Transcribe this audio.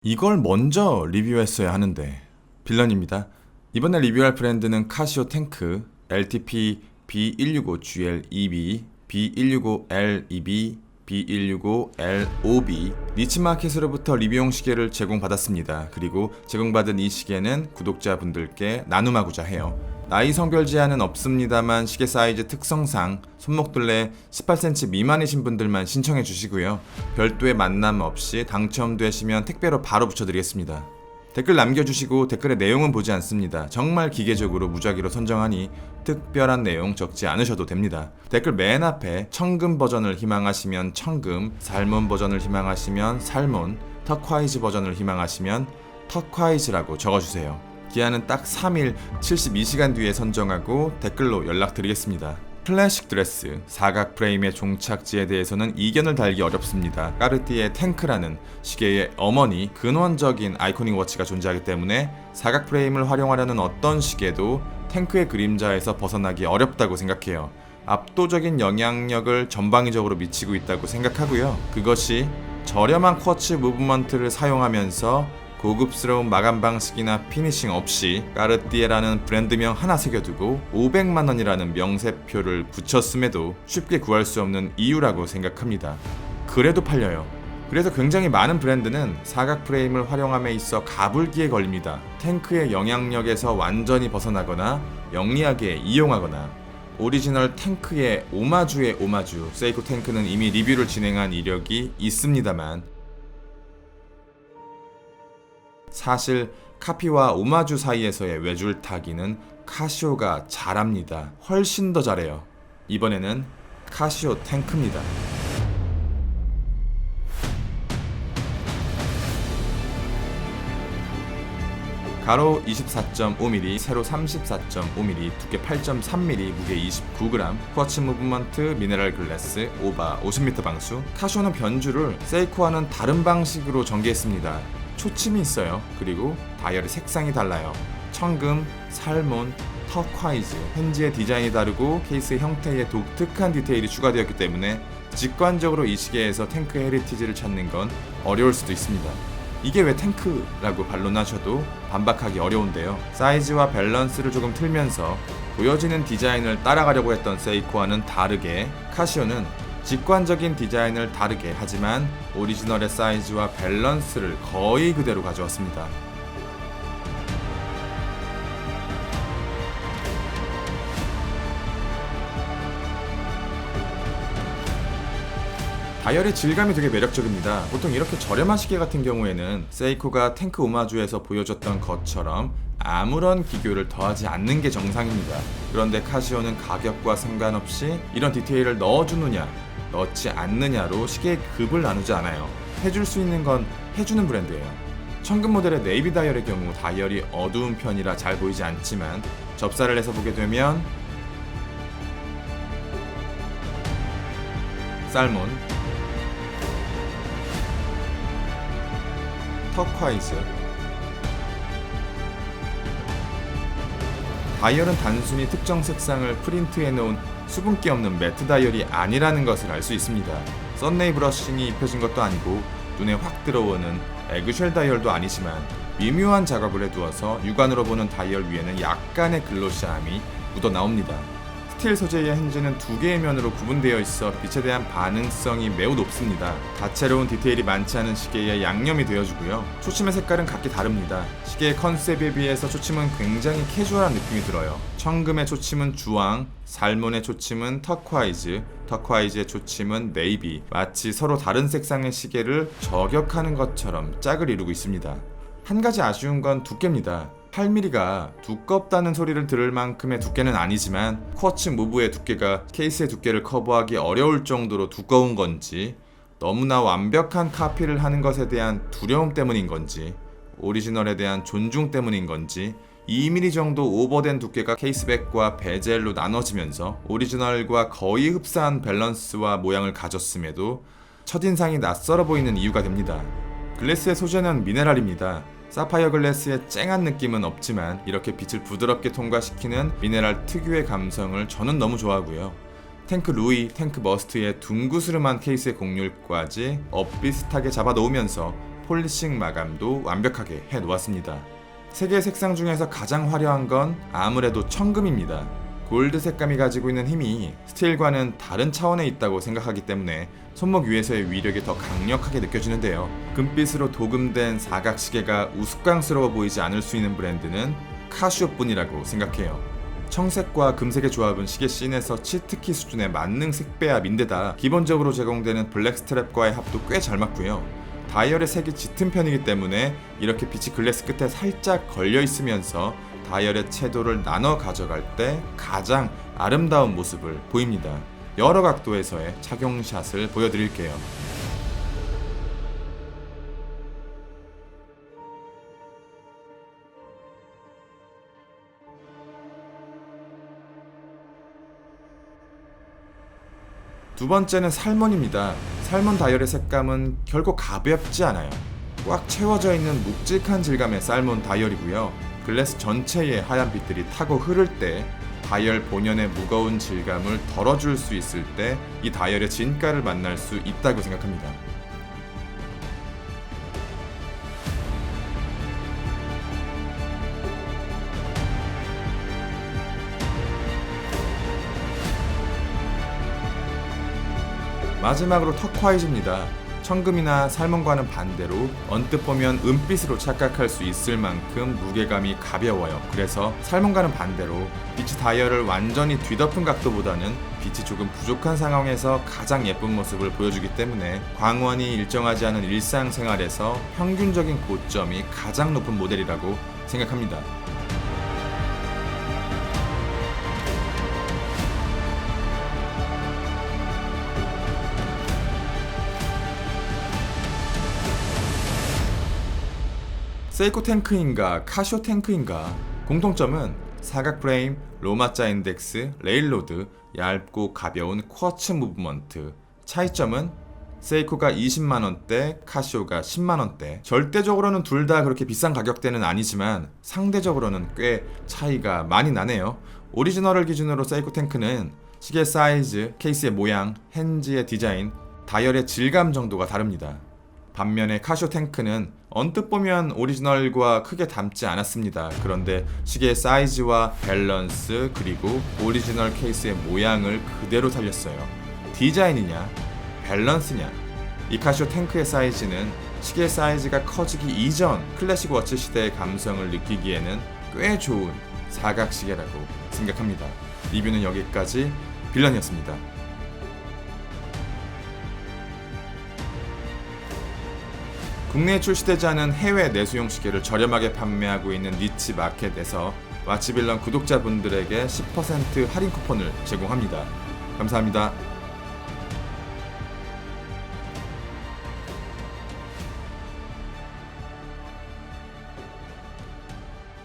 이걸 먼저 리뷰했어야 하는데. 빌런입니다. 이번에 리뷰할 브랜드는 카시오 탱크 LTP B165GL2B, B165L2B, B165L5B 니치마켓으로부터 리뷰용 시계를 제공받았습니다. 그리고 제공받은 이 시계는 구독자분들께 나눔하고자 해요. 나이 성별 제한은 없습니다만 시계 사이즈 특성상 손목둘레 18cm 미만이신 분들만 신청해 주시고요. 별도의 만남 없이 당첨되시면 택배로 바로 붙여드리겠습니다. 댓글 남겨주시고 댓글의 내용은 보지 않습니다. 정말 기계적으로 무작위로 선정하니 특별한 내용 적지 않으셔도 됩니다. 댓글 맨 앞에 청금 버전을 희망하시면 청금, 살몬 버전을 희망하시면 살몬, 터콰이즈 버전을 희망하시면 터콰이즈라고 적어주세요. 기한은 딱 3일 72시간 뒤에 선정하고 댓글로 연락드리겠습니다. 클래식 드레스, 사각 프레임의 종착지에 대해서는 이견을 달기 어렵습니다. 까르띠에 탱크라는 시계의 어머니, 근원적인 아이코닉 워치가 존재하기 때문에 사각 프레임을 활용하려는 어떤 시계도 탱크의 그림자에서 벗어나기 어렵다고 생각해요. 압도적인 영향력을 전방위적으로 미치고 있다고 생각하고요. 그것이 저렴한 쿼츠 무브먼트를 사용하면서 고급스러운 마감 방식이나 피니싱 없이 까르띠에라는 브랜드명 하나 새겨두고 500만원이라는 명세표를 붙였음에도 쉽게 구할 수 없는 이유라고 생각합니다. 그래도 팔려요. 그래서 굉장히 많은 브랜드는 사각 프레임을 활용함에 있어 가불기에 걸립니다. 탱크의 영향력에서 완전히 벗어나거나 영리하게 이용하거나. 오리지널 탱크의 오마주의 오마주, 세이코 탱크는 이미 리뷰를 진행한 이력이 있습니다만 사실 카피와 오마주 사이에서의 외줄타기는 카시오가 잘합니다. 훨씬 더 잘해요. 이번에는 카시오 탱크입니다. 가로 24.5mm, 세로 34.5mm, 두께 8.3mm, 무게 29g, 쿼츠 무브먼트, 미네랄 글래스, 오바 50m 방수. 카시오는 변주를 세이코와는 다른 방식으로 전개했습니다. 초침이 있어요. 그리고 다이얼의 색상이 달라요. 청금, 살몬, 터콰이즈. 현지의 디자인이 다르고 케이스의 형태에 독특한 디테일이 추가되었기 때문에 직관적으로 이 시계에서 탱크 헤리티지를 찾는 건 어려울 수도 있습니다. 이게 왜 탱크라고 반론하셔도 반박하기 어려운데요. 사이즈와 밸런스를 조금 틀면서 보여지는 디자인을 따라가려고 했던 세이코와는 다르게 카시오는 직관적인 디자인을 다르게 하지만 오리지널의 사이즈와 밸런스를 거의 그대로 가져왔습니다. 다이얼의 질감이 되게 매력적입니다. 보통 이렇게 저렴한 시계 같은 경우에는 세이코가 탱크 오마주에서 보여줬던 것처럼 아무런 기교를 더하지 않는 게 정상입니다. 그런데 카시오는 가격과 상관없이 이런 디테일을 넣어주느냐 넣지 않느냐로 시계의 급을 나누지 않아요. 해줄 수 있는 건 해주는 브랜드예요. 청금 모델의 네이비 다이얼의 경우 다이얼이 어두운 편이라 잘 보이지 않지만 접사를 해서 보게 되면 살몬, 터콰이즈. 다이얼은 단순히 특정 색상을 프린트해놓은 수분기 없는 매트 다이얼이 아니라는 것을 알 수 있습니다. 썬레이 브러싱이 입혀진 것도 아니고 눈에 확 들어오는 에그쉘 다이얼도 아니지만 미묘한 작업을 해두어서 육안으로 보는 다이얼 위에는 약간의 글로시함이 묻어나옵니다. 스틸 소재의 힌지는 두 개의 면으로 구분되어 있어 빛에 대한 반응성이 매우 높습니다. 다채로운 디테일이 많지 않은 시계에 양념이 되어주고요. 초침의 색깔은 각기 다릅니다. 시계의 컨셉에 비해서 초침은 굉장히 캐주얼한 느낌이 들어요. 청금의 초침은 주황, 살몬의 초침은 터콰이즈, 터콰이즈의 초침은 네이비. 마치 서로 다른 색상의 시계를 저격하는 것처럼 짝을 이루고 있습니다. 한 가지 아쉬운 건 두께입니다. 8mm가 두껍다는 소리를 들을 만큼의 두께는 아니지만 쿼츠 무브의 두께가 케이스의 두께를 커버하기 어려울 정도로 두꺼운 건지, 너무나 완벽한 카피를 하는 것에 대한 두려움 때문인 건지, 오리지널에 대한 존중 때문인 건지 2mm 정도 오버된 두께가 케이스백과 베젤로 나눠지면서 오리지널과 거의 흡사한 밸런스와 모양을 가졌음에도 첫인상이 낯설어 보이는 이유가 됩니다. 글래스의 소재는 미네랄입니다. 사파이어 글래스의 쨍한 느낌은 없지만 이렇게 빛을 부드럽게 통과시키는 미네랄 특유의 감성을 저는 너무 좋아하고요. 탱크 루이, 탱크 머스트의 둥그스름한 케이스의 곡률까지 엇비슷하게 잡아놓으면서 폴리싱 마감도 완벽하게 해놓았습니다. 세 개의 색상 중에서 가장 화려한 건 아무래도 청금입니다. 골드 색감이 가지고 있는 힘이 스틸과는 다른 차원에 있다고 생각하기 때문에 손목 위에서의 위력이 더 강력하게 느껴지는데요. 금빛으로 도금된 사각시계가 우스꽝스러워 보이지 않을 수 있는 브랜드는 카시오뿐이라고 생각해요. 청색과 금색의 조합은 시계 씬에서 치트키 수준의 만능 색배합인데다 기본적으로 제공되는 블랙 스트랩과의 합도 꽤 잘 맞고요. 다이얼의 색이 짙은 편이기 때문에 이렇게 빛이 글래스 끝에 살짝 걸려 있으면서 다이얼의 채도를 나눠 가져갈 때 가장 아름다운 모습을 보입니다. 여러 각도에서의 착용샷을 보여드릴게요. 두 번째는 살몬입니다. 살몬 다이얼의 색감은 결코 가볍지 않아요. 꽉 채워져 있는 묵직한 질감의 살몬 다이얼이고요. 글래스 전체의 하얀 빛들이 타고 흐를 때 다이얼 본연의 무거운 질감을 덜어줄 수 있을 때 이 다이얼의 진가를 만날 수 있다고 생각합니다. 마지막으로 터콰이즈입니다. 청금이나 살몬과는 반대로 언뜻 보면 은빛으로 착각할 수 있을 만큼 무게감이 가벼워요. 그래서 살몬과는 반대로 빛이 다이얼을 완전히 뒤덮은 각도보다는 빛이 조금 부족한 상황에서 가장 예쁜 모습을 보여주기 때문에 광원이 일정하지 않은 일상생활에서 평균적인 고점이 가장 높은 모델이라고 생각합니다. 세이코 탱크인가 카시오 탱크인가? 공통점은 사각 프레임, 로마자 인덱스, 레일로드, 얇고 가벼운 쿼츠 무브먼트. 차이점은 세이코가 20만원대, 카시오가 10만원대. 절대적으로는 둘 다 그렇게 비싼 가격대는 아니지만 상대적으로는 꽤 차이가 많이 나네요. 오리지널을 기준으로 세이코 탱크는 시계 사이즈, 케이스의 모양, 핸즈의 디자인, 다이얼의 질감 정도가 다릅니다. 반면에 카시오 탱크는 언뜻 보면 오리지널과 크게 닮지 않았습니다. 그런데 시계의 사이즈와 밸런스 그리고 오리지널 케이스의 모양을 그대로 살렸어요. 디자인이냐 밸런스냐? 이 카시오 탱크의 사이즈는 시계 사이즈가 커지기 이전 클래식 워치 시대의 감성을 느끼기에는 꽤 좋은 사각 시계라고 생각합니다. 리뷰는 여기까지. 빌런이었습니다. 국내에 출시되지 않은 해외 내수용 시계를 저렴하게 판매하고 있는 니치 마켓에서 와치빌런 구독자분들에게 10% 할인 쿠폰을 제공합니다. 감사합니다.